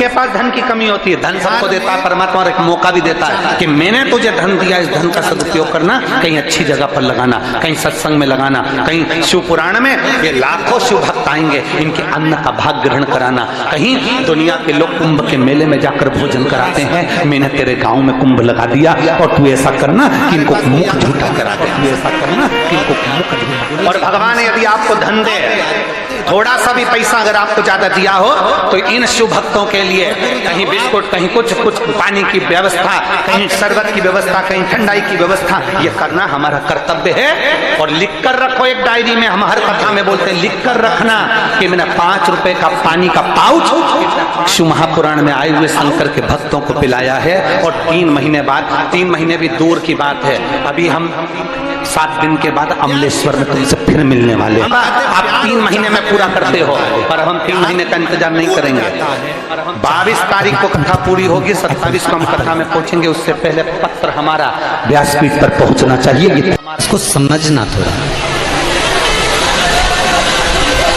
किसके पास धन की कमी होती है? धन सबको देता है परमात्मा, और एक मौका भी देता है कि मैंने तुझे धन दिया, इस धन का सदुपयोग करना, कहीं अच्छी जगह पर लगाना, कहीं सत्संग में लगाना, कहीं शिव पुराण में ये लाखों शिव भक्त आएंगे, इनके अन्न का भाग ग्रहण कराना, कहीं दुनिया के लोग कुंभ के मेले में जाकर भोजन कराते हैं, मैंने तेरे गांव में कुंभ लगा दिया और तू ऐसा करना कि इनको मुख झूठा करा दे, तू ऐसा करना कि इनको मुख झूठा। और भगवान यदि आपको धन दे, थोड़ा सा भी पैसा अगर आपको ज्यादा दिया हो, तो इन शिव भक्तों के लिए कहीं बिस्कुट, कहीं कुछ पानी की व्यवस्था, कहीं शरबत की व्यवस्था, कहीं ठंडाई की व्यवस्था, ये करना हमारा कर्तव्य है। और लिख कर रखो एक डायरी में, हम हर कथा में बोलते हैं लिख कर रखना कि मैंने 5 रुपए का पानी का पाउच शिव महापुराण में आए हुए शंकर के भक्तों को पिलाया है। और 3 महीने बाद, 3 महीने भी दूर की बात है, अभी हम 7 दिन के बाद अमलेश्वर में तुमसे फिर मिलने वाले। आप 3 महीने में पूरा करते हो, पर हम 3 महीने का इंतजार नहीं करेंगे। 22 तारीख को कथा पूरी होगी, 27 को हम कथा में पहुंचेंगे। उससे पहले पत्र हमारा व्यासपीठ पर पहुंचना चाहिए। इसको समझना थोड़ा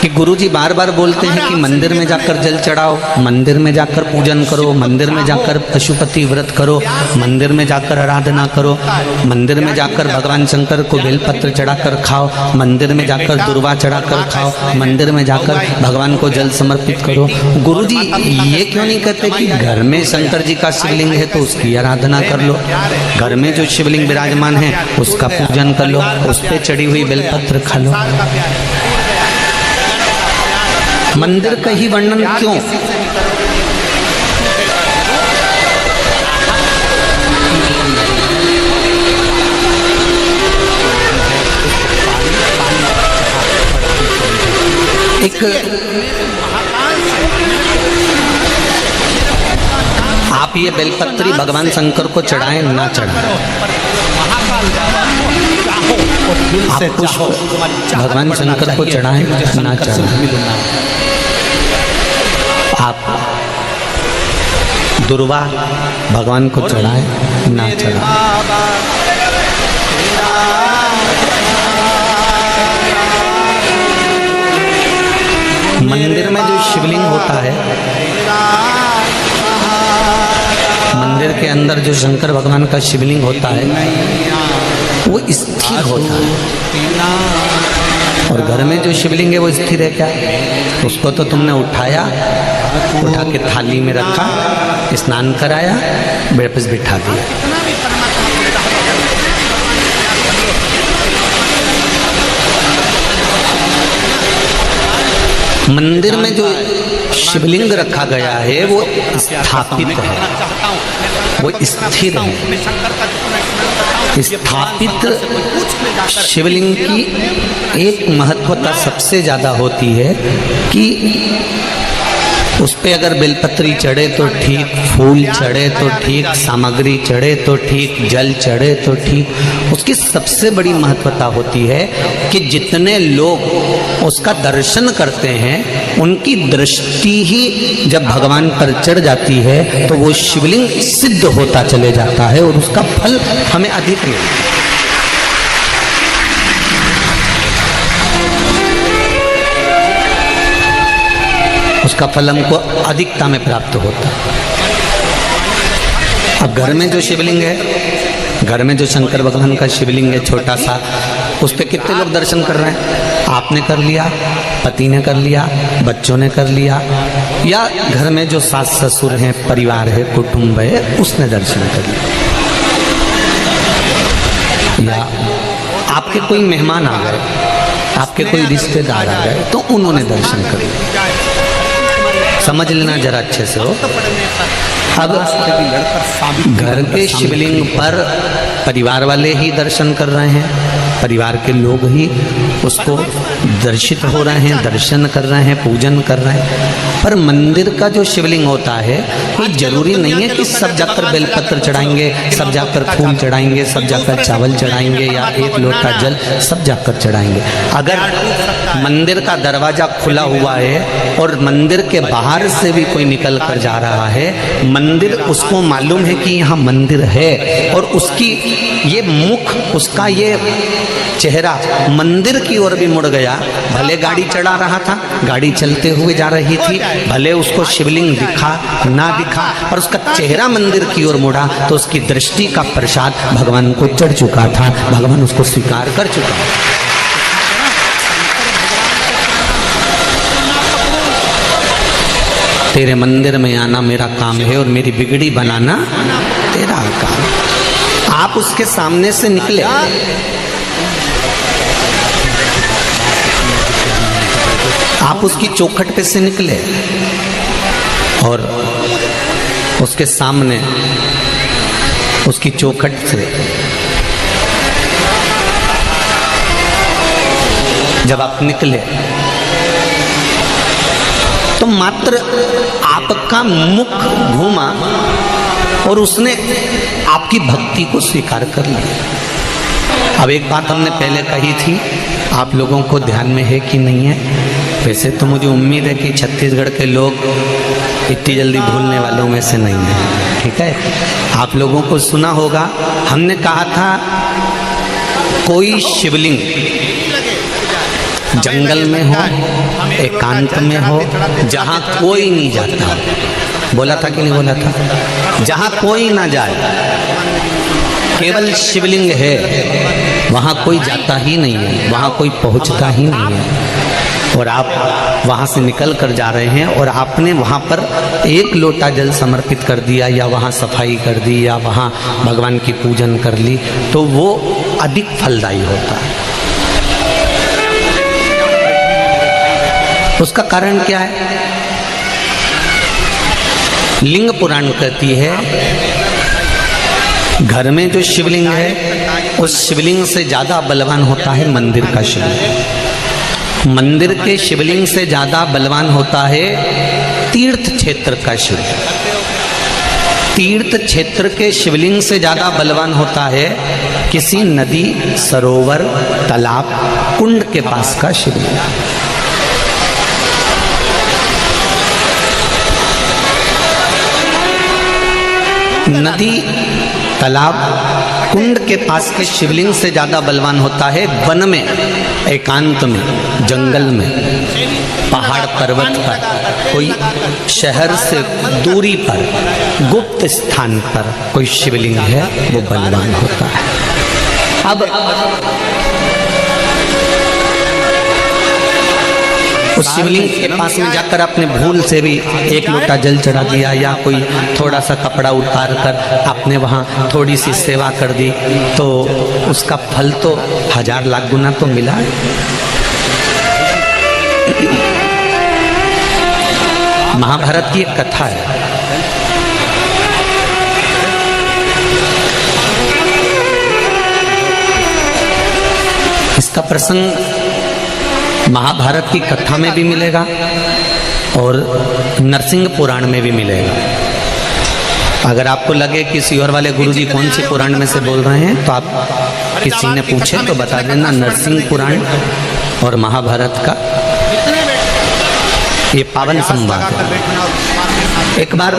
कि गुरुजी बार बार बोलते हैं कि मंदिर में जाकर जल चढ़ाओ, मंदिर में जाकर पूजन करो, मंदिर में जाकर पशुपति व्रत करो, मंदिर में जाकर आराधना करो, मंदिर में जाकर भगवान शंकर को बेलपत्र चढ़ाकर खाओ, मंदिर में जाकर दुर्वा चढ़ाकर खाओ, मंदिर में जाकर भगवान को जल समर्पित करो। गुरुजी ये क्यों नहीं कहते कि घर में शंकर जी का शिवलिंग है तो उसकी आराधना कर लो, घर में जो शिवलिंग विराजमान है उसका पूजन कर लो, उस पर चढ़ी हुई बेलपत्र खा लो। मंदिर का ही वर्णन क्यों? एक आप ये बेलपत्री भगवान शंकर को चढ़ाएं ना चढ़ाएं, आप पुष्प भगवान शंकर को चढ़ाएं ना चढ़ाएं, आप दुर्वा भगवान को चढ़ाएं ना चढ़ाएं, मंदिर में जो शिवलिंग होता है, मंदिर के अंदर जो शंकर भगवान का शिवलिंग होता है वो स्थिर होता है, और घर में जो शिवलिंग है वो स्थिर है क्या? उसको तो तुमने उठाया, उठा के थाली में रखा, स्नान कराया, वापस बिठा दिया। मंदिर में जो शिवलिंग रखा गया है वो स्थापित है, वो स्थिर है। स्थापित शिवलिंग की एक महत्वता सबसे ज़्यादा होती है कि उस पे अगर बेलपत्री चढ़े तो ठीक, फूल चढ़े तो ठीक, सामग्री चढ़े तो ठीक, जल चढ़े तो ठीक। उसकी सबसे बड़ी महत्वता होती है कि जितने लोग उसका दर्शन करते हैं उनकी दृष्टि ही जब भगवान पर चढ़ जाती है तो वो शिवलिंग सिद्ध होता चले जाता है और उसका फल हमें अधिक मिलता है। उसका फल हमको अधिकता में प्राप्त होता है। अब घर में जो शिवलिंग है, घर में जो शंकर भगवान का शिवलिंग है छोटा सा, उस पर कितने लोग दर्शन कर रहे हैं? आपने कर लिया, पति ने कर लिया, बच्चों ने कर लिया, या घर में जो सास ससुर हैं, परिवार है, कुटुंब है, उसने दर्शन कर लिया, या आपके कोई मेहमान आ गए, आपके कोई रिश्तेदार आ गए तो उन्होंने दर्शन कर लिया। समझ लेना जरा अच्छे से हो। अब घर के शिवलिंग पर परिवार वाले ही दर्शन कर रहे हैं, परिवार के लोग ही उसको दर्शित हो रहे हैं, दर्शन कर रहे हैं, पूजन कर रहे हैं। पर मंदिर का जो शिवलिंग होता है ये जरूरी नहीं है कि सब जाकर बेलपत्र चढ़ाएंगे, सब जाकर फूल चढ़ाएंगे, सब जाकर चावल चढ़ाएंगे या 1 लोटा जल सब जाकर चढ़ाएंगे। अगर मंदिर का दरवाजा खुला हुआ है और मंदिर के बाहर से भी कोई निकल कर जा रहा है, मंदिर उसको मालूम है कि यहाँ मंदिर है और उसकी ये मुख, उसका ये चेहरा मंदिर की ओर भी मुड़ गया। भले गाड़ी चढ़ा रहा था, गाड़ी चलते हुए जा रही थी, भले उसको शिवलिंग दिखा ना दिखा, पर उसका चेहरा मंदिर की ओर मुड़ा तो उसकी दृष्टि का प्रसाद भगवान को चढ़ चुका था, भगवान उसको स्वीकार कर चुका। तेरे मंदिर में आना मेरा काम है और मेरी बिगड़ी बनाना तेरा काम। आप उसके सामने से निकले, आप उसकी चौखट पे से निकले और उसके सामने उसकी चौखट से जब आप निकले तो मात्र आपका मुख घूमा और उसने आपकी भक्ति को स्वीकार कर लिया। अब एक बात हमने पहले कही थी, आप लोगों को ध्यान में है कि नहीं है? वैसे तो मुझे उम्मीद है कि छत्तीसगढ़ के लोग इतनी जल्दी भूलने वालों में से नहीं है, ठीक है? आप लोगों को सुना होगा, हमने कहा था कोई शिवलिंग जंगल में हो, एकांत में हो, जहाँ कोई नहीं जाता, बोला था कि नहीं बोला था? जहाँ कोई ना जाए, केवल शिवलिंग है, वहाँ कोई जाता ही नहीं है, वहाँ कोई पहुँचता ही नहीं है। और आप वहाँ से निकल कर जा रहे हैं और आपने वहाँ पर एक लोटा जल समर्पित कर दिया या वहाँ सफाई कर दी या वहाँ भगवान की पूजन कर ली, तो वो अधिक फलदायी होता है। उसका कारण क्या है? लिंग पुराण कहती है घर में जो शिवलिंग है उस शिवलिंग से ज्यादा बलवान होता है मंदिर का शिवलिंग। मंदिर के शिवलिंग से ज्यादा बलवान होता है तीर्थ क्षेत्र का शिवलिंग। तीर्थ क्षेत्र के शिवलिंग से ज्यादा बलवान होता है किसी नदी, सरोवर, तालाब, कुंड के पास का शिवलिंग। नदी, तालाब, कुंड के पास के शिवलिंग से ज्यादा बलवान होता है वन में, एकांत में, जंगल में, पहाड़ पर्वत पर, कोई शहर से दूरी पर, गुप्त स्थान पर कोई शिवलिंग है, वो बलवान होता है। अब उस शिवलिंग के पास में जाकर आपने भूल से भी एक लोटा जल चढ़ा दिया या कोई थोड़ा सा कपड़ा उतार कर आपने वहाँ थोड़ी सी सेवा कर दी, तो उसका फल तो 1000 लाख गुना तो मिला। महाभारत की एक कथा है, इसका प्रसंग महाभारत की कथा में भी मिलेगा और नरसिंह पुराण में भी मिलेगा। अगर आपको लगे कि सीहोर वाले गुरुजी कौन से पुराण में से बोल रहे हैं तो आप किसी ने पूछे तो बता देना, नरसिंह पुराण और महाभारत का ये पावन संवाद है। एक बार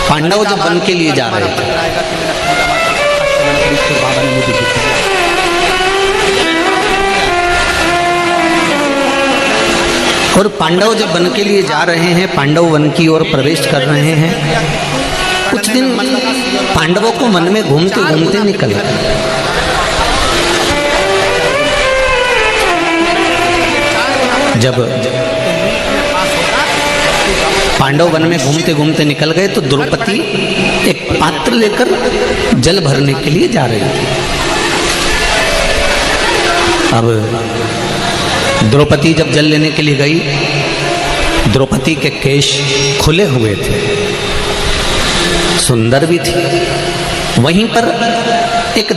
पांडव जब वन के लिए जा रहे थे, और पांडव जब वन के लिए जा रहे हैं, पांडव वन की ओर प्रवेश कर रहे हैं, कुछ दिन पांडवों को वन में घूमते घूमते निकल गए। जब पांडव वन में घूमते घूमते निकल गए तो द्रौपदी एक पात्र लेकर जल भरने के लिए जा रही थी। अब द्रौपदी जब जल लेने के लिए गई, द्रौपदी के केश खुले हुए थे, सुंदर भी थी। वहीं पर एक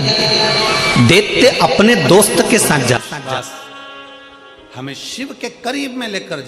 दैत्य अपने दोस्त के साथ जा, हमें शिव के करीब में लेकर